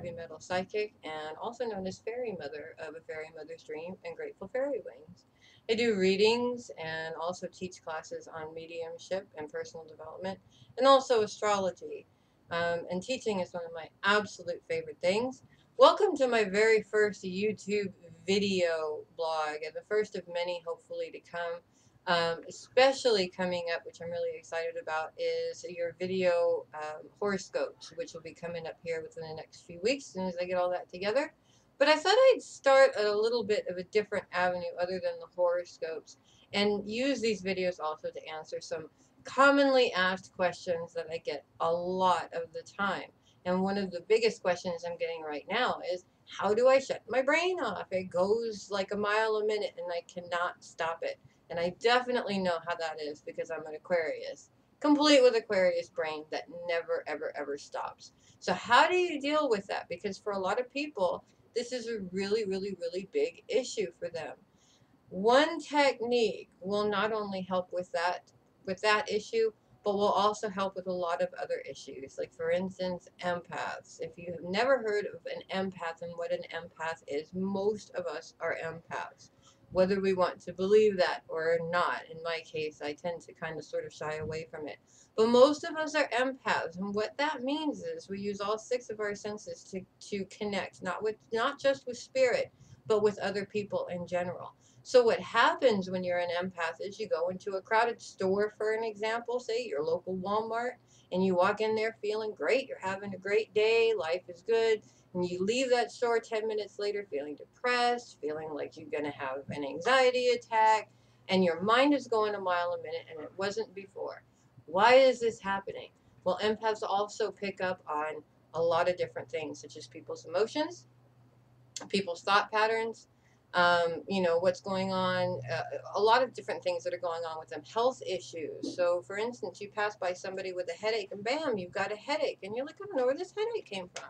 heavy metal psychic and also known as Fairy Mother of A Fairy Mother's Dream and Grateful Fairy Wings. I do readings and also teach classes on mediumship and personal development and also astrology. And teaching is one of my absolute favorite things. Welcome to my very first YouTube video blog and the first of many hopefully to come. Especially coming up, which I'm really excited about, is your video horoscopes, which will be coming up here within the next few weeks as soon as I get all that together. But I thought I'd start at a little bit of a different avenue other than the horoscopes and use these videos also to answer some commonly asked questions that I get a lot of the time. And one of the biggest questions I'm getting right now is, how do I shut my brain off? It goes like a mile a minute and I cannot stop it. And I definitely know how that is because I'm an Aquarius, complete with Aquarius brain that never, ever, ever stops. So how do you deal with that? Because for a lot of people, this is a really, really, really big issue for them. One technique will not only help with that issue, but will also help with a lot of other issues. Like for instance, empaths. If you have never heard of an empath and what an empath is, most of us are empaths. Whether we want to believe that or not, in my case, I tend to kind of sort of shy away from it. But most of us are empaths, and what that means is we use all six of our senses to connect, not just with spirit, but with other people in general. So what happens when you're an empath is you go into a crowded store, for an example, say your local Walmart, and you walk in there feeling great, you're having a great day, life is good, and you leave that store 10 minutes later feeling depressed, feeling like you're going to have an anxiety attack, and your mind is going a mile a minute, and it wasn't before. Why is this happening? Well, empaths also pick up on a lot of different things, such as people's emotions, people's thought patterns, what's going on, a lot of different things that are going on with them, health issues. So, for instance, you pass by somebody with a headache and bam, you've got a headache, and you're like, I don't know where this headache came from.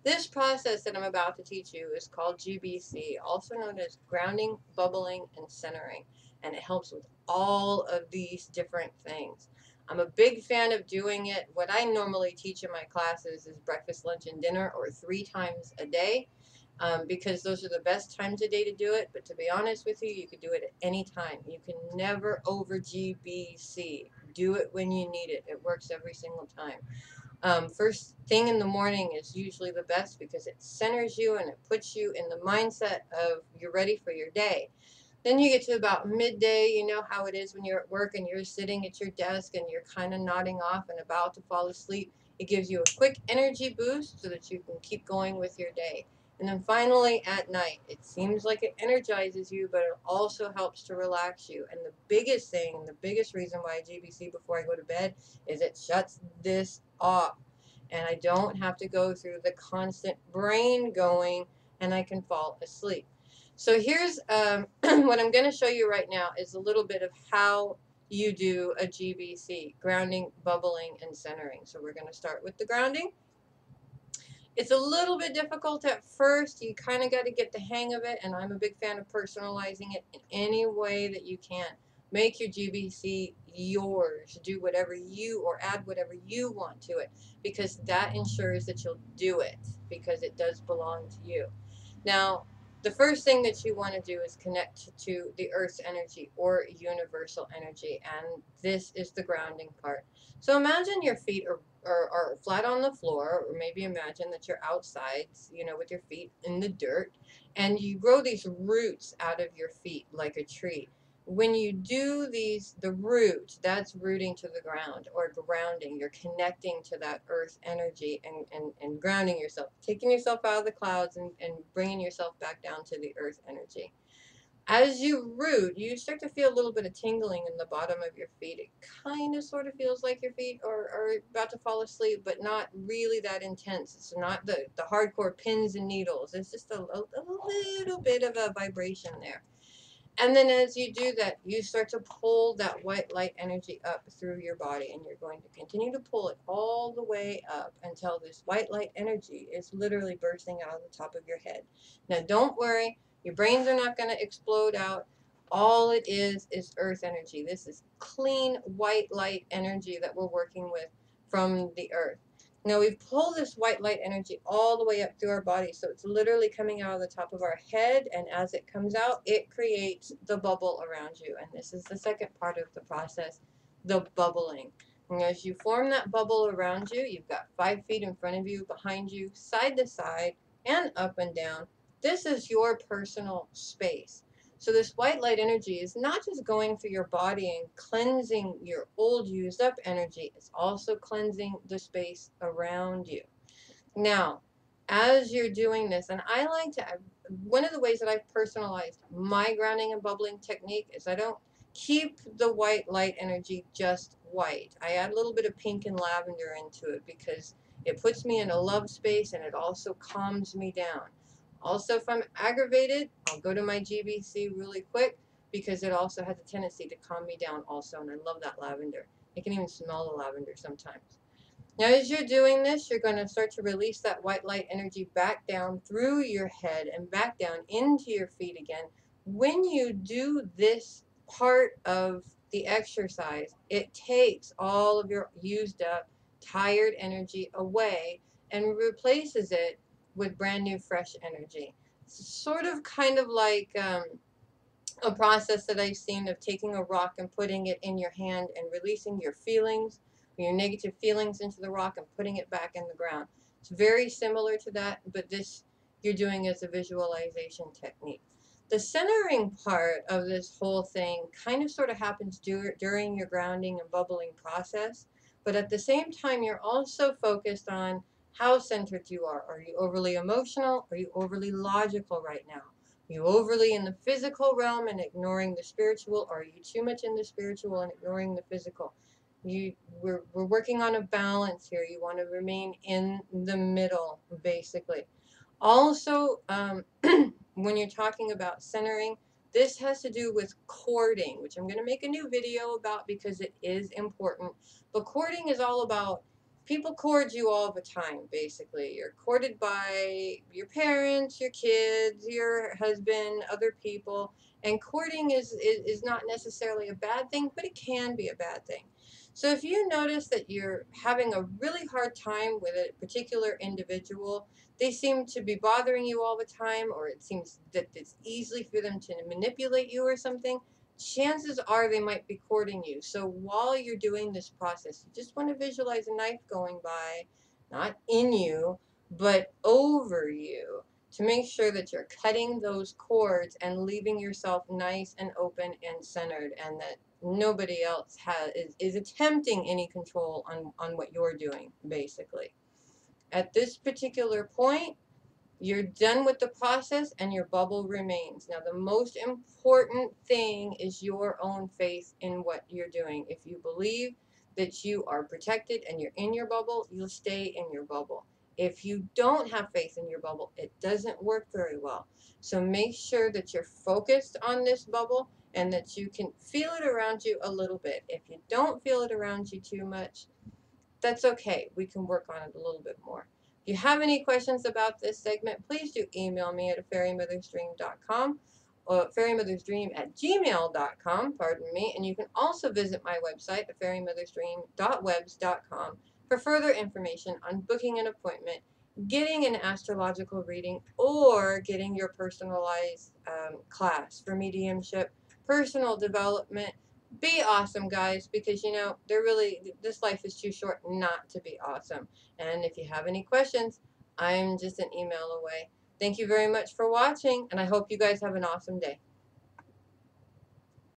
This process that I'm about to teach you is called GBC, also known as grounding, bubbling, and centering, and it helps with all of these different things. I'm a big fan of doing it. What I normally teach in my classes is breakfast, lunch, and dinner, or 3 times a day, because those are the best times of day to do it. But to be honest with you, you could do it at any time. You can never over GBC. Do it when you need it. It works every single time. First thing in the morning is usually the best because it centers you and it puts you in the mindset of you're ready for your day. Then you get to about midday, you know how it is when you're at work and you're sitting at your desk and you're kind of nodding off and about to fall asleep. It gives you a quick energy boost so that you can keep going with your day. And then finally at night, it seems like it energizes you, but it also helps to relax you. And the biggest thing, the biggest reason why I GBC before I go to bed is it shuts this off. And I don't have to go through the constant brain going and I can fall asleep. So here's what I'm going to show you right now is a little bit of how you do a GBC, grounding, bubbling, and centering. So we're going to start with the grounding. It's a little bit difficult at first. You kind of got to get the hang of it, and I'm a big fan of personalizing it in any way that you can. Make your GBC yours. Do whatever you or add whatever you want to it because that ensures that you'll do it because it does belong to you. Now, the first thing that you want to do is connect to the earth's energy or universal energy, and this is the grounding part. So imagine your feet are flat on the floor, or maybe imagine that you're outside, with your feet in the dirt, and you grow these roots out of your feet like a tree. When you do the root, that's rooting to the ground or grounding. You're connecting to that earth energy and grounding yourself, taking yourself out of the clouds and bringing yourself back down to the earth energy. As you root, you start to feel a little bit of tingling in the bottom of your feet. It kind of sort of feels like your feet are about to fall asleep, but not really that intense. It's not the hardcore pins and needles. It's just a little bit of a vibration there. And then as you do that, you start to pull that white light energy up through your body, and you're going to continue to pull it all the way up until this white light energy is literally bursting out of the top of your head. Now, don't worry, your brains are not going to explode out. All it is earth energy. This is clean white light energy that we're working with from the earth. Now we pull this white light energy all the way up through our body. So it's literally coming out of the top of our head. And as it comes out, it creates the bubble around you. And this is the second part of the process, the bubbling. And as you form that bubble around you, you've got 5 feet in front of you, behind you, side to side, and up and down. This is your personal space. So this white light energy is not just going through your body and cleansing your old used up energy, it's also cleansing the space around you. Now, as you're doing this, and I like to, one of the ways that I've personalized my grounding and bubbling technique is I don't keep the white light energy just white. I add a little bit of pink and lavender into it because it puts me in a love space and it also calms me down. Also, if I'm aggravated, I'll go to my GBC really quick because it also has a tendency to calm me down also, and I love that lavender. I can even smell the lavender sometimes. Now, as you're doing this, you're going to start to release that white light energy back down through your head and back down into your feet again. When you do this part of the exercise, it takes all of your used up, tired energy away and replaces it with brand new, fresh energy. It's sort of kind of like a process that I've seen of taking a rock and putting it in your hand and releasing your feelings, your negative feelings into the rock and putting it back in the ground. It's very similar to that, but this you're doing as a visualization technique. The centering part of this whole thing kind of sort of happens during your grounding and bubbling process, but at the same time, you're also focused on how centered you are. Are you overly emotional? Are you overly logical right now? You overly in the physical realm and ignoring the spiritual, or are you too much in the spiritual and ignoring the physical? We're working on a balance here. You want to remain in the middle, basically. Also, when you're talking about centering, this has to do with courting, which I'm going to make a new video about because it is important. But courting is all about people court you all the time, basically. You're courted by your parents, your kids, your husband, other people. And courting is not necessarily a bad thing, but it can be a bad thing. So if you notice that you're having a really hard time with a particular individual, they seem to be bothering you all the time, or it seems that it's easy for them to manipulate you or something, chances are they might be courting you. So while you're doing this process, you just want to visualize a knife going by, not in you, but over you, to make sure that you're cutting those cords and leaving yourself nice and open and centered, and that nobody else is attempting any control on what you're doing, basically. At this particular point, you're done with the process and your bubble remains. Now, the most important thing is your own faith in what you're doing. If you believe that you are protected and you're in your bubble, you'll stay in your bubble. If you don't have faith in your bubble, it doesn't work very well. So make sure that you're focused on this bubble and that you can feel it around you a little bit. If you don't feel it around you too much, that's okay. We can work on it a little bit more. If you have any questions about this segment, please do email me at fairymothersdream.com or fairymothersdream@gmail.com, pardon me. And you can also visit my website at fairymothersdream.webs.com for further information on booking an appointment, getting an astrological reading, or getting your personalized class for mediumship, personal development. Be awesome, guys, because they're really, this life is too short not to be awesome. And if you have any questions, I'm just an email away. Thank you very much for watching, and I hope you guys have an awesome day.